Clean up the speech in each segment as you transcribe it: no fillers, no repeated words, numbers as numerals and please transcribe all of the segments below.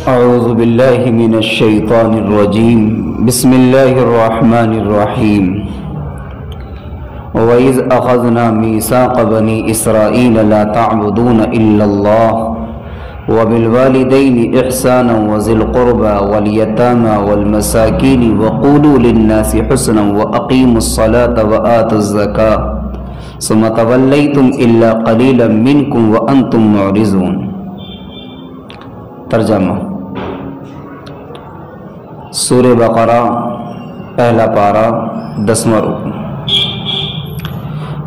اعوذ باللہ من الشیطان الرجیم بسم اللہ الرحمن الرحیم وَإِذْ أَخَذْنَا مِيثَاقَ بَنِي إِسْرَائِيلَ لَا تَعْبُدُونَ إِلَّا اللَّهَ وَبِالْوَالِدَيْنِ إِحْسَانًا وَذِي الْقُرْبَى وَالْيَتَامَى وَالْمَسَاكِينِ وَقُولُوا لِلنَّاسِ حُسْنًا وَأَقِيمُوا الصَّلَاةَ وَآتُوا الزَّكَاةَ ثُمَّ تَوَلَّيْتُمْ إِلَّا قَلِيلًا مِّنكُمْ وَأَنْتُمْ مُعْرِضُونَ۔ ترجمہ: سورہ بقرہ پہلا پارہ 10واں رکن۔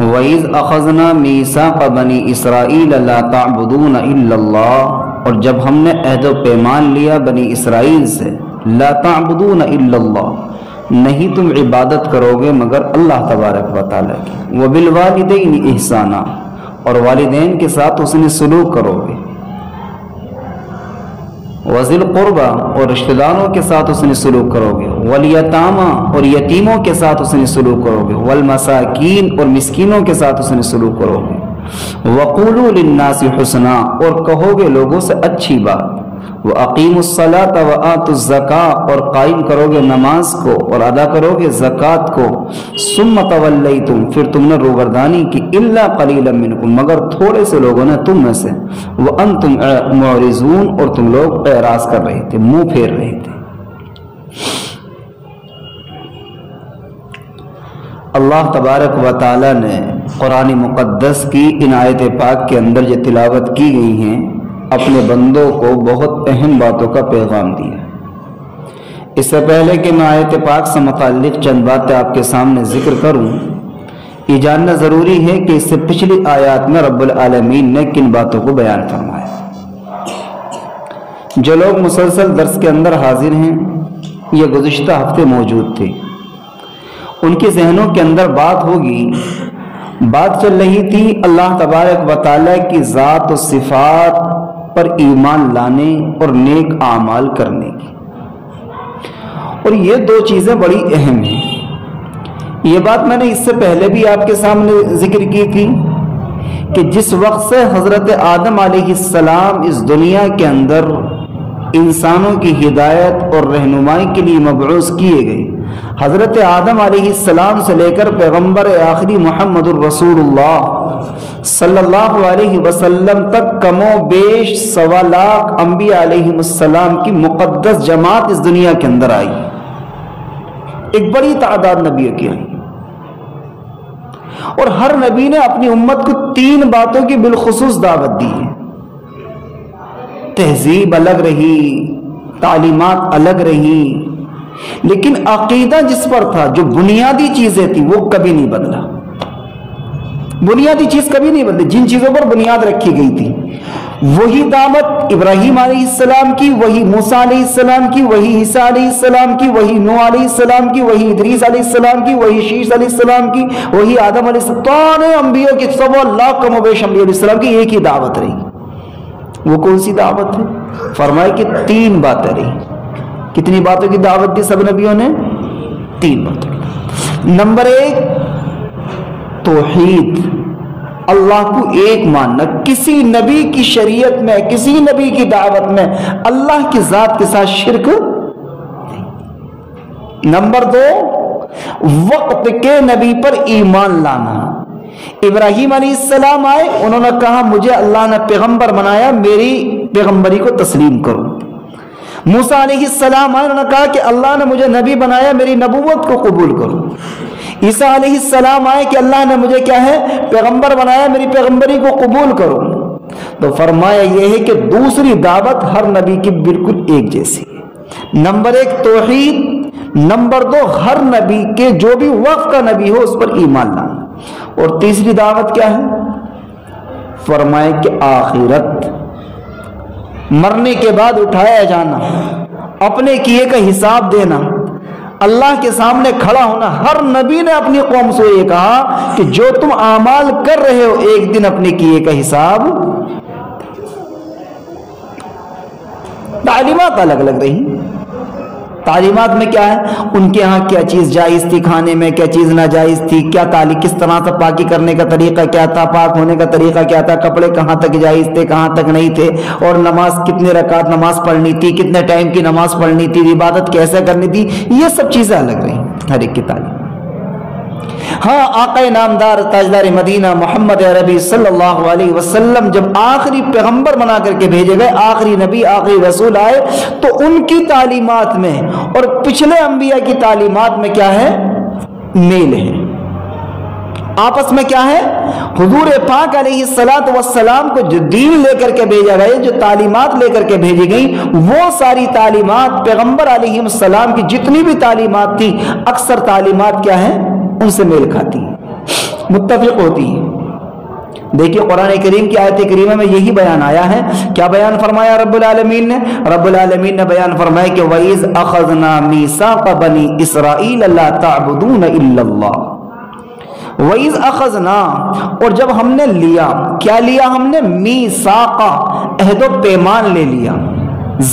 وَإِذْ أَخَذْنَا مِيثَاقَ بَنِي إِسْرَائِيلَ لَا تَعْبُدُونَ إِلَّا اللَّهَ، اور جب ہم نے عہد و پیمان لیا بنی اسرائیل سے، لا تعبدون الا اللہ، نہیں تم عبادت کرو گے مگر اللہ تبارک و تعالیٰ کی، وبالوالدین احسانا، اور والدین کے ساتھ حسن سلوک کرو گے، وذی القربہ، اور رشتہ داروں کے ساتھ حسن سلوک کرو گے، والیتامى، اور یتیموں کے ساتھ حسن سلوک کرو گے، والمساکین، اور مسکینوں کے ساتھ حسن سلوک کرو گے، وقولوا للناس حسنا، اور کہو گے لوگوں سے اچھی بات، واقیموا الصلاۃ وآتوا الزکاۃ، اور قائم کرو گے نماز کو اور ادا کرو گے زکوٰۃ کو، ثم تولیتم، پھر تم نے روگردانی کی، الا قلیلا منکم، مگر تھوڑے سے لوگوں نے تم میں سے، وانتم معرضون، اور تم لوگ اعراض کر رہے تھے، منہ پھیر رہے تھے۔ اللہ تبارک و تعالی نے قرآن مقدس کی ان آیت پاک کے اندر جو تلاوت کی گئی ہیں، اپنے بندوں کو بہت اہم باتوں کا پیغام دیا۔ اس سے پہلے کہ میں آیت پاک سے متعلق چند باتیں آپ کے سامنے ذکر کروں، یہ جاننا ضروری ہے کہ اس سے پچھلی آیات میں رب العالمین نے کن باتوں کو بیان فرمایا۔ جو لوگ مسلسل درس کے اندر حاضر ہیں، یہ گزشتہ ہفتے موجود تھے، ان کے ذہنوں کے اندر بات ہوگی، بات چل رہی تھی اللہ تبارک و تعالیٰ کی ذات و صفات پر ایمان لانے اور نیک اعمال کرنے کی، اور یہ دو چیزیں بڑی اہم ہیں۔ یہ بات میں نے اس سے پہلے بھی آپ کے سامنے ذکر کی تھی کہ جس وقت سے حضرت آدم علیہ السلام اس دنیا کے اندر انسانوں کی ہدایت اور رہنمائی کے لیے مبعوث کیے گئے، حضرت آدم علیہ السلام سے لے کر پیغمبر آخری محمد الرسول اللہ صلی اللہ علیہ وسلم تک کم و بیش 1.25 لاکھ انبیاء علیہ السلام کی مقدس جماعت اس دنیا کے اندر آئی، ایک بڑی تعداد نبیوں کی آئی، اور ہر نبی نے اپنی امت کو 3 باتوں کی بالخصوص دعوت دی ہے۔ تہذیب الگ رہی، تعلیمات الگ رہی، لیکن عقیدہ جس پر تھا، جو بنیادی چیزیں تھیں، وہ کبھی نہیں بدلا۔ بنیادی چیز کبھی نہیں بدلی، جن چیزوں پر بنیاد رکھی گئی تھی، وہی دعوت ابراہیم علیہ السلام کی، وہی موسیٰ علیہ السلام کی، وہی عیسیٰ علیہ السلام کی، وہی نوح علیہ السلام کی، وہی ادریس علیہ السلام کی، وہی شیش علیہ السلام کی، وہی آدم علیہ السلام، تمام انبیاء کی 1.25 لاکھ کم و بیش انبیاء علیہ السلام کی ایک ہی دعوت رہی۔ وہ کون سی دعوت ہے؟ فرمائے کہ 3 باتیں رہی۔ کتنی باتوں کی دعوت دی سب نبیوں نے؟ 3 باتوں کی۔ نمبر 1، توحید، اللہ کو ایک ماننا، کسی نبی کی شریعت میں، کسی نبی کی دعوت میں اللہ کی ذات کے ساتھ شرک نہیں۔ نمبر 2، وقت کے نبی پر ایمان لانا۔ ابراہیم علیہ السلام آئے، انہوں نے کہا مجھے اللہ نے پیغمبر بنایا، میری پیغمبری کو تسلیم کرو۔ موسیٰ علیہ السلام آئے، انہوں نے کہا کہ اللہ نے مجھے نبی بنایا، میری نبوت کو قبول کرو۔ عیسیٰ علیہ السلام آئے کہ اللہ نے مجھے کیا ہے؟ پیغمبر بنایا، میری پیغمبری کو قبول کرو۔ تو فرمایا یہ ہے کہ دوسری دعوت ہر نبی کی بالکل ایک جیسی ہے۔ نمبر 1 توحید، نمبر 2 ہر نبی کے جو بھی وقت کا نبی ہو اس پر ایمان لانا، اور تیسری دعوت کیا ہے؟ فرمایا کہ آخرت، مرنے کے بعد اٹھایا جانا، اپنے کیے کا حساب دینا، اللہ کے سامنے کھڑا ہونا۔ ہر نبی نے اپنی قوم سے یہ کہا کہ جو تم اعمال کر رہے ہو ایک دن اپنے کیے کا حساب۔ تعلیمات الگ الگ رہی، تعلیمات میں کیا ہے؟ ان کے ہاں کیا چیز جائز تھی کھانے میں، کیا چیز ناجائز تھی، کیا کس طرح سے پاکی کرنے کا طریقہ کیا تھا، پاک ہونے کا طریقہ کیا تھا، کپڑے کہاں تک جائز تھے کہاں تک نہیں تھے، اور نماز کتنے رکعت نماز پڑھنی تھی، کتنے ٹائم کی نماز پڑھنی تھی، عبادت کیسے کرنی تھی، یہ سب چیزیں الگ رہی ہر ایک کی تعلیم۔ ہاں آقا نامدار تاجدار مدینہ محمد عربی صلی اللہ علیہ وسلم جب آخری پیغمبر بنا کر کے بھیجے گئے، آخری نبی آخری رسول آئے، تو ان کی تعلیمات میں اور پچھلے انبیاء کی تعلیمات میں کیا ہے؟ میل ہے، آپس میں کیا ہے؟ حضور پاک علیہ السلام کو جو دین لے کر کے بھیجا گیا، جو تعلیمات لے کر کے بھیجی گئی، وہ ساری تعلیمات پیغمبر علیہ السلام کی جتنی بھی تعلیمات تھی، اکثر تعلیمات کیا ہیں؟ ان سے میل کھاتی ہیں، متفق ہوتی ہیں۔ دیکھیے قرآن کریم کی آیت کریمہ میں یہی بیان آیا ہے۔ کیا بیان فرمایا رب العالمین نے؟ رب العالمین نے بیان فرمایا کہ وَإِذْ أَخَذْنَا مِيثَاقَ بَنِي إِسْرَائِيلَ لَا تَعْبُدُونَ إِلَّا اللَّهَ وَإِذْ أَخَذْنَا، اور جب ہم نے لیا، کیا لیا ہم نے؟ میثاق، عہد و پیمان لے لیا،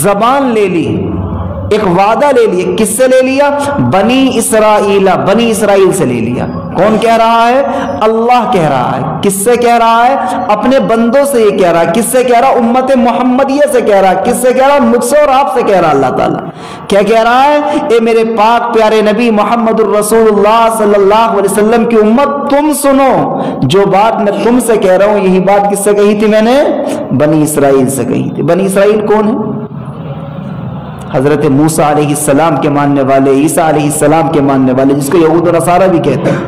زبان لے لی، ایک وعدہ لے لیا۔ کس سے لے لیا؟ بنی اسرائیل، بنی اسرائیل سے لے لیا۔ کون کہہ رہا ہے؟ اللہ کہہ رہا ہے۔ کس سے کہہ رہا ہے؟ اپنے بندوں سے یہ کہہ رہا ہے۔ کس سے کہہ رہا؟ امت محمدیہ سے کہہ رہا ہے۔ کس سے کہہ رہا؟ مجھ سے اور آپ سے کہہ رہا اللہ تعالیٰ۔ کیا کہہ رہا ہے؟ اے میرے پاک پیارے نبی محمد الرسول اللہ صلی اللہ علیہ وسلم کی امت، تم سنو، جو بات میں تم سے کہہ رہا ہوں یہی بات کس سے کہی تھی میں نے؟ بنی اسرائیل سے کہی تھی۔ بنی اسرائیل کون ہے؟ حضرت موسیٰ علیہ السلام کے ماننے والے، عیسیٰ علیہ السلام کے ماننے والے، جس کو یہود و نصارہ بھی کہتے ہیں،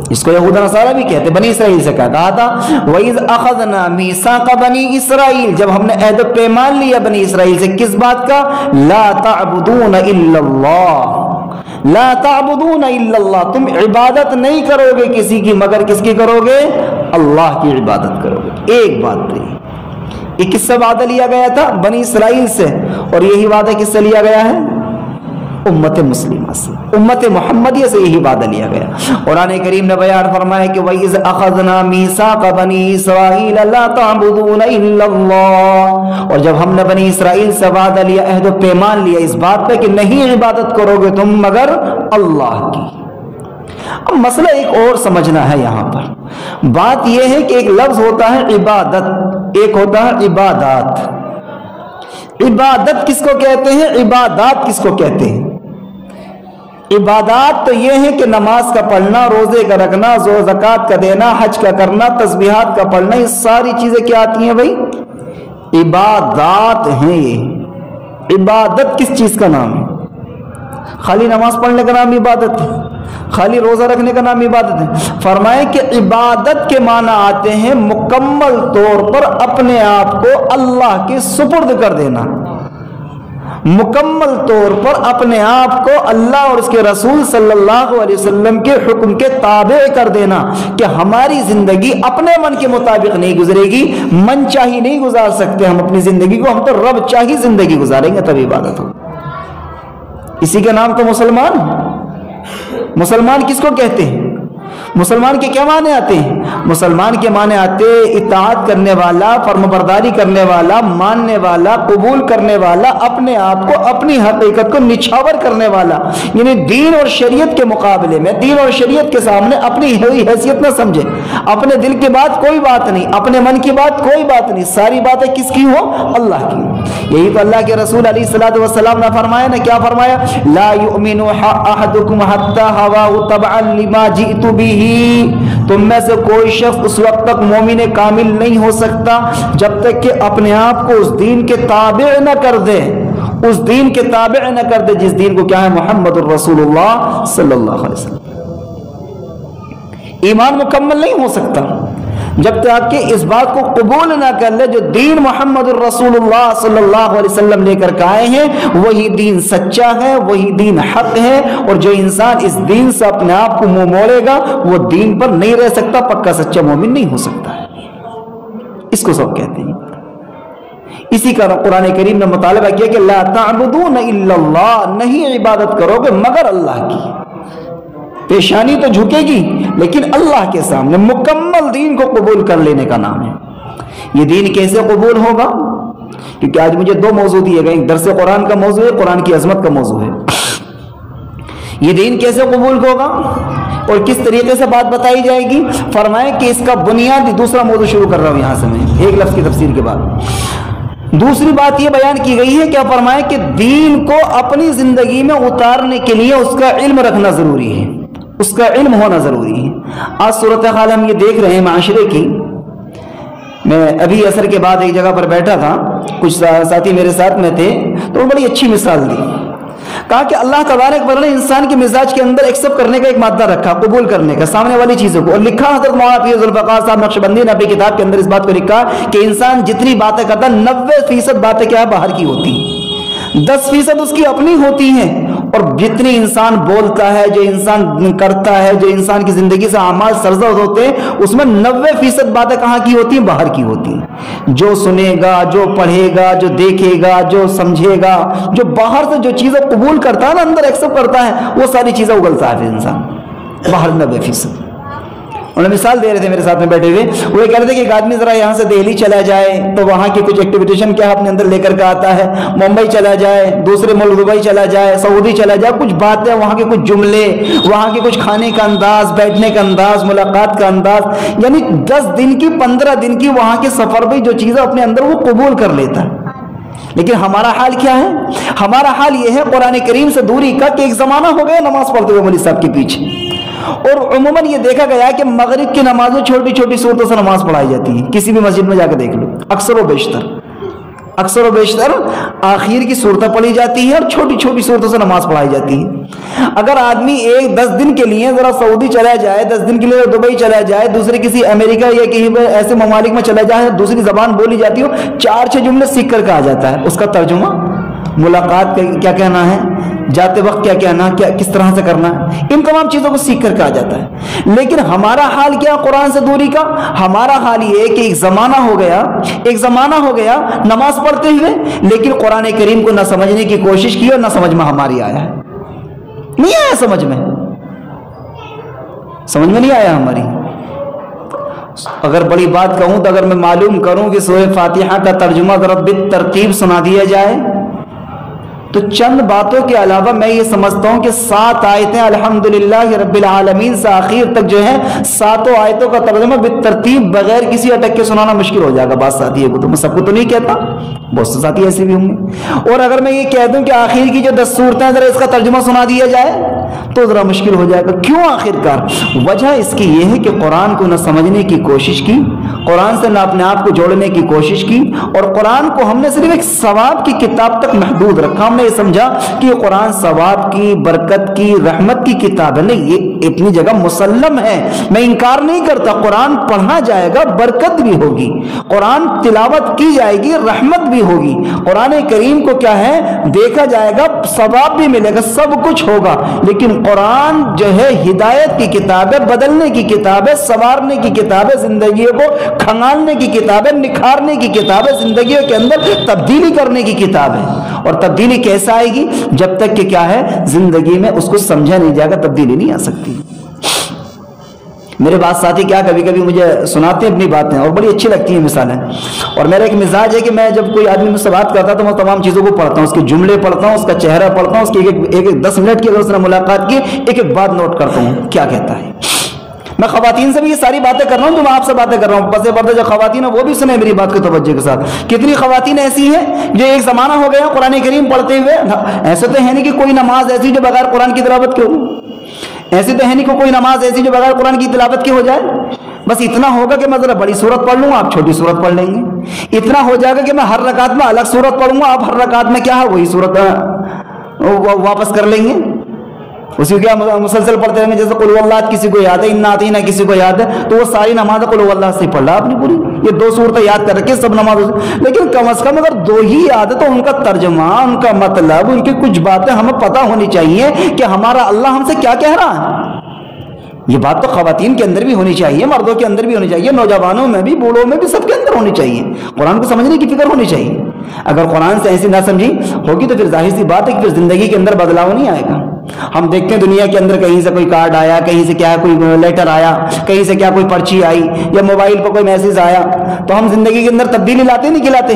اس کو یہود و نصارہ بھی کہتے ہیں۔ بنی اسرائیل سے کہا تھا وَإِذْ أَخَذْنَا مِيثَاقَ بَنِي إِسْرَائِيلَ، جب ہم نے عہد و پیمان لیا بنی اسرائیل سے، کس بات کا؟ لَا تَعْبُدُونَ إِلَّا اللَّهَ، لَا تَعْبُدُونَ إِلَّا اللَّهَ، تم عبادت نہیں کرو گے کسی کی مگر کس کی کرو گے؟ اللہ کی عبادت کرو گے۔ ایک بات تھی، یہ کس سے وعدہ لیا گیا تھا؟ بنی اسرائیل سے، اور یہی وعدہ کس سے لیا گیا ہے؟ امت مسلمہ سے، امت محمدیہ سے یہی وعدہ لیا گیا۔ قرآن کریم نے بیان فرمایا کہ وَإِذْ أَخَذْنَا مِيثَاقَ بَنِي إِسْرَائِيلَ لَا تَعْبُدُونَ إِلَّا اللَّهَ، اور جب ہم نے بنی اسرائیل سے وعدہ لیا، عہد و پیمان لیا اس بات پہ کہ نہیں عبادت کرو گے تم مگر اللہ کی۔ اب مسئلہ ایک اور سمجھنا ہے یہاں پر، بات یہ ہے کہ ایک لفظ ہوتا ہے عبادت، ایک ہوتا ہے عبادات۔ عبادت کس کو کہتے ہیں؟ عبادات کس کو کہتے ہیں؟ عبادات تو یہ ہے کہ نماز کا پڑھنا، روزے کا رکھنا، زکوٰۃ کا دینا، حج کا کرنا، تسبیحات کا پڑھنا، یہ ساری چیزیں کیا آتی ہیں بھائی؟ عبادات ہیں۔ یہ عبادت کس چیز کا نام ہے؟ خالی نماز پڑھنے کا نام عبادت ہے؟ خالی روزہ رکھنے کا نام عبادت ہے؟ فرمائے کہ عبادت کے معنی آتے ہیں مکمل طور پر اپنے آپ کو اللہ کے سپرد کر دینا، مکمل طور پر اپنے آپ کو اللہ اور اس کے رسول صلی اللہ علیہ وسلم کے حکم کے تابع کر دینا، کہ ہماری زندگی اپنے من کے مطابق نہیں گزرے گی، من چاہی نہیں گزار سکتے ہم اپنی زندگی کو، ہم تو رب چاہی زندگی گزاریں گے، تب عبادت ہو۔ اسی کا نام تو مسلمان۔ مسلمان کس کو کہتے ہیں؟ مسلمان کے کیا معنی آتے ہیں؟ مسلمان کے معنی آتے اطاعت کرنے والا، فرمانبرداری کرنے والا، ماننے والا، قبول کرنے والا، اپنے آپ کو، اپنی حقیقت کو نچھاور کرنے والا، یعنی دین اور شریعت کے مقابلے میں، دین اور شریعت کے سامنے اپنی حیثیت نہ سمجھے، اپنے دل کی بات کوئی بات نہیں، اپنے من کی بات کوئی بات نہیں، ساری باتیں کس کی ہو؟ اللہ کی۔ یہی تو اللہ کے رسول علیہ الصلوۃ والسلام نے فرمایا نا، کیا فرمایا؟ لا یؤمن احدکم حتی ہواہ تبعا لما جئت بہ، تم میں سے کوئی شخص اس وقت تک مومن کامل نہیں ہو سکتا جب تک کہ اپنے آپ کو اس دین کے تابع نہ کر دے، اس دین کے تابع نہ کر دے جس دین کو کیا ہے؟ محمد الرسول اللہ صلی اللہ علیہ وسلم۔ ایمان مکمل نہیں ہو سکتا جب تک کہ اس بات کو قبول نہ کر لے جو دین محمد الرسول اللہ صلی اللہ علیہ وسلم لے کر کے آئے ہیں، وہی دین سچا ہے، وہی دین حق ہے، اور جو انسان اس دین سے اپنے آپ کو منہ موڑے گا وہ دین پر نہیں رہ سکتا، پکا سچا مومن نہیں ہو سکتا ہے۔ اس کو سب کہتے ہیں۔ اسی کا قرآن کریم نے مطالبہ کیا کہ لا تعبدون الا اللہ، نہیں عبادت کرو گے مگر اللہ کی۔ پیشانی تو جھکے گی لیکن اللہ کے سامنے مکمل دین کو قبول کر لینے کا نام ہے۔ یہ دین کیسے قبول ہوگا؟ کیونکہ آج مجھے دو موضوع دیے گئے، ایک درس قرآن کا موضوع ہے، قرآن کی عظمت کا موضوع ہے، یہ دین کیسے قبول ہوگا اور کس طریقے سے بات بتائی جائے گی۔ فرمائے کہ اس کا بنیادی دوسرا موضوع شروع کر رہا ہوں یہاں سے میں ایک لفظ کی تفسیر کے بعد۔ دوسری بات یہ بیان کی گئی ہے، کیا فرمائے کہ دین کو اپنی زندگی میں اتارنے کے لیے اس کا علم رکھنا ضروری ہے، اس کا علم ہونا ضروری ہے۔ آج صورتحال ہم یہ دیکھ رہے ہیں معاشرے کی۔ میں ابھی عصر کے بعد ایک جگہ پر بیٹھا تھا، کچھ ساتھی میرے ساتھ میں تھے، تو وہ بڑی اچھی مثال دی، کہا کہ اللہ تبارک و تعالی نے انسان کے مزاج کے اندر ایکسپٹ کرنے کا ایک مادہ رکھا، قبول کرنے کا سامنے والی چیزوں کو، اور لکھا حضرت مولانا پیر ذوالفقار صاحب نقشبندی نے اپنی کتاب کے اندر اس بات کو لکھا کہ انسان جتنی باتیں کرتا ہے 90% باتیں کیا ہے باہر کی ہوتی ہیں، 10% اس کی اپنی ہوتی ہیں، اور جتنی انسان بولتا ہے، جو انسان کرتا ہے، جو انسان کی زندگی سے اعمال سرزد ہوتے ہیں، اس میں 90% باتیں کہاں کی ہوتی ہیں؟ باہر کی ہوتی ہیں۔ جو سنے گا، جو پڑھے گا، جو دیکھے گا، جو سمجھے گا، جو باہر سے جو چیزیں قبول کرتا ہے نا، اندر ایکسپٹ کرتا ہے، وہ ساری چیزیں اگلتا ہے پھر انسان باہر 90%۔ انہوں نے مثال دے رہے تھے میرے ساتھ میں بیٹھے ہوئے، وہ یہ کہہ رہے تھے کہ ایک آدمی ذرا یہاں سے دہلی چلا جائے تو وہاں کی کچھ ایکٹیویٹیشن کیا اپنے اندر لے کر کے آتا ہے، ممبئی چلا جائے، دوسرے ملک دبئی چلا جائے، سعودی چلا جائے، کچھ باتیں وہاں کے کچھ جملے، وہاں کے کچھ کھانے کا انداز، بیٹھنے کا انداز، ملاقات کا انداز، یعنی 10 دن کی 15 دن کی وہاں کے سفر میں جو چیزیں اپنے اندر وہ قبول کر لیتا ہے۔ لیکن ہمارا حال کیا ہے؟ ہمارا حال یہ ہے قرآن کریم سے دوری کا کہ ایک زمانہ ہو گیا نماز پڑھتے ہوئے مولوی صاحب کے پیچھے، اور عموماً یہ دیکھا گیا کہ مغرب کی نماز میں چھوٹی چھوٹی صورتوں سے نماز پڑھائی جاتی ہے، کسی بھی مسجد میں جا کے دیکھ لو، اکثر و بیشتر آخر کی صورتیں پڑھی جاتی ہے اور چھوٹی چھوٹی صورتوں سے نماز پڑھائی جاتی ہے۔ اگر آدمی 10 دن کے لیے ذرا سعودی چلا جائے، 10 دن کے لیے دبئی چلا جائے، دوسرے کسی امریکہ یا کہیں ایسے ممالک میں چلا جائے، دوسری زبان بولی جاتی ہو، 4-6 جملے سیکھ کر کے آ جاتا ہے، اس کا ترجمہ، ملاقات کیا کہنا ہے، جاتے وقت کیا کہنا، کس طرح سے کرنا ہے، ان تمام چیزوں کو سیکھ کر کے آ جاتا ہے۔ لیکن ہمارا حال کیا قرآن سے دوری کا؟ ہمارا حال یہ ہے کہ ایک زمانہ ہو گیا نماز پڑھتے ہوئے، لیکن قرآن کریم کو نہ سمجھنے کی کوشش کی اور نہ سمجھ میں ہماری آیا ہے، نہیں آیا سمجھ میں نہیں آیا ہماری۔ اگر بڑی بات کہوں تو اگر میں معلوم کروں کہ سورہ فاتحہ کا ترجمہ ذرا بالترتیب سنا دیا جائے تو چند باتوں کے علاوہ میں یہ سمجھتا ہوں کہ 7 آیتیں الحمدللہ رب العالمین سے آخر تک جو ہے 7 آیتوں کا ترجمہ بالترتیب بغیر کسی اٹک کے سنانا مشکل ہو جائے گا۔ بات ساتھی ہے، تو میں سب کو تو نہیں کہتا، بہت سے ساتھی ایسے بھی ہوں گے، اور اگر میں یہ کہہ دوں کہ آخر کی جو 10 صورتیں ذرا اس کا ترجمہ سنا دیا جائے تو ذرا مشکل ہو جائے گا۔ کیوں آخر کار؟ وجہ اس کی یہ ہے کہ قرآن کو نہ سمجھنے کی کوشش کی، قرآن سے نہ اپنے آپ کو جوڑنے کی کوشش کی، اور قرآن کو ہم نے صرف ایک ثواب کی کتاب تک محدود رکھا۔ ہم نے یہ سمجھا کہ یہ قرآن ثواب کی، برکت کی، رحمت کی کتاب ہے، نہیں، یہ اپنی جگہ مسلم ہے، میں انکار نہیں کرتا، قرآن پڑھا جائے گا، برکت بھی ہوگی، قرآن تلاوت کی جائے گی، رحمت بھی ہوگی، قرآن کریم کو کیا ہے دیکھا جائے گا، ثواب بھی ملے گا، سب کچھ ہوگا۔ لیکن قرآن جو ہے ہدایت کی کتاب ہے، بدلنے کی کتاب ہے، سنوارنے کی کتاب ہے، زندگیوں کو کھنگالنے کی کتاب ہے، نکھارنے کی کتاب ہے، زندگیوں کے اندر تبدیلی کرنے کی کتاب ہے۔ اور تبدیلی کیسے آئے گی؟ جب تک کہ کیا ہے زندگی میں اس کو سمجھا نہیں جائے گا، تبدیلی نہیں آ سکتی۔ میرے بات ساتھی کیا کبھی کبھی مجھے سناتے ہیں اپنی باتیں اور بڑی اچھی لگتی ہیں مثالیں، اور میرا ایک مزاج ہے کہ میں جب کوئی آدمی مجھ سے بات کرتا تو میں تمام چیزوں کو پڑھتا ہوں، اس کے جملے پڑھتا ہوں، اس کا چہرہ پڑھتا ہوں، اس کی ایک 10 منٹ کی اگر اس نے ملاقات کی ایک بات نوٹ کرتا ہوں کیا کہتا ہے۔ میں خواتین سے بھی یہ ساری باتیں کر رہا ہوں جو میں آپ سے باتیں کر رہا ہوں، پس پردہ جو خواتین ہیں وہ بھی سنیں میری بات کو توجہ کے ساتھ۔ کتنی خواتین ایسی ہیں جو ایک زمانہ ہو گیا قرآن کریم پڑھتے ہوئے، ایسے تو ہے نہیں کہ کوئی نماز ایسی جو بغیر قرآن کی تلاوت کے ہو، ایسی تو ہے نہیں کہ کوئی نماز ایسی جو بغیر قرآن کی تلاوت کے ہو جائے، بس اتنا ہوگا کہ میں ذرا بڑی سورت پڑھ لوں گا، آپ چھوٹی سورت پڑھ لیں گے، اتنا ہو جائے گا کہ میں ہر رکعت میں الگ سورت پڑھوں گا، آپ ہر رکعت میں کیا ہے وہی سورت واپس کر لیں گے، اسی کو کیا مسلسل پڑھتے رہیں گے، جیسے قل واللہ کسی کو یاد ہے، انا اعطیناک کسی کو یاد ہے، تو وہ ساری نماز قل واللہ سے پڑھ رہا آپ نے پوری، یہ 2 صورتیں یاد کر رکھے سب نماز، لیکن کم از کم اگر 2 ہی یاد ہے تو ان کا ترجمہ، ان کا مطلب، ان کی کچھ باتیں ہمیں پتہ ہونی چاہیے کہ ہمارا اللہ ہم سے کیا کہہ رہا ہے۔ یہ بات تو خواتین کے اندر بھی ہونی چاہیے، مردوں کے اندر بھی ہونی چاہیے، نوجوانوں میں بھی، بوڑھوں میں بھی، سب کے اندر ہونی چاہیے، قرآن کو سمجھنے کی فکر ہونی چاہیے۔ اگر قرآن سے ایسی نہ سمجھی ہوگی تو پھر ظاہر سی بات ہے کہ پھر زندگی کے اندر بدلاؤ نہیں آئے گا۔ ہم دیکھتے ہیں دنیا کے اندر کہیں سے کوئی کارڈ آیا، کہیں سے کیا کوئی لیٹر آیا، کہیں سے کیا کوئی پرچی آئی، یا موبائل پر کوئی میسج آیا، تو ہم زندگی کے اندر تبدیلی لاتے نہیں کھلاتے،